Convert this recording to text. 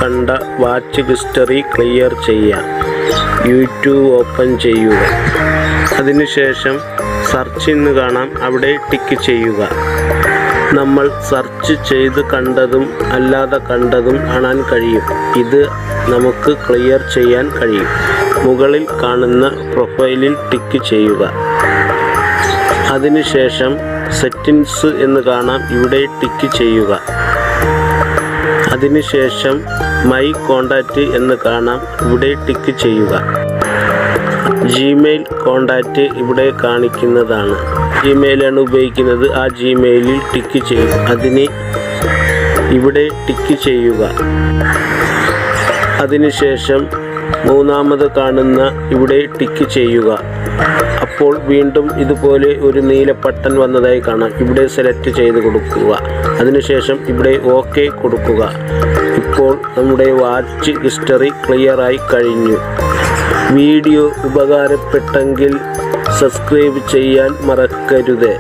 കണ്ട watch history clear ചെയ്യാൻ YouTube open ചെയ്യുക. അതിനുശേഷം സെർച്ച് എന്ന് കാണാം, അവിടെ ടിക്ക് ചെയ്യുക. നമ്മൾ സെർച്ച് ചെയ്ത് കണ്ടതും അല്ലാതെ കണ്ടതും കാണാൻ കഴിയും. ഇത് നമുക്ക് ക്ലിയർ ചെയ്യാൻ കഴിയും. മുകളിൽ കാണുന്ന പ്രൊഫൈലിൽ ടിക്ക് ചെയ്യുക. അതിനുശേഷം സെറ്റിംഗ്സ് എന്ന് കാണാം, ഇവിടെ ടിക്ക് ചെയ്യുക. അതിനുശേഷം മൈ കോണ്ടാക്റ്റ് എന്ന് കാണാം, ഇവിടെ ടിക്ക് ചെയ്യുക. ജിമെയിൽ കോണ്ടാക്റ്റ് ഇവിടെ കാണിക്കുന്നതാണ്. ജിമെയിലാണ് ഉപയോഗിക്കുന്നത്, ആ ജിമെയിലിൽ ടിക്ക് ചെയ്യുക. അതിന് ഇവിടെ ടിക്ക് ചെയ്യുക. അതിനുശേഷം മൂന്നാമത് കാണുന്ന ഇവിടെ ടിക്ക് ചെയ്യുക. അപ്പോൾ വീണ്ടും ഇതുപോലെ ഒരു നീല ബട്ടൺ വന്നതായി കാണാം, ഇവിടെ സെലക്ട് ചെയ്ത് കൊടുക്കുക. അതിനുശേഷം ഇവിടെ ഓക്കെ കൊടുക്കുക. ഇപ്പോൾ നമ്മുടെ വാച്ച് ഹിസ്റ്ററി ക്ലിയറായി കഴിഞ്ഞു. വീഡിയോ ഉപകാരപ്പെട്ടെങ്കിൽ സബ്സ്ക്രൈബ് ചെയ്യാൻ മറക്കരുത്.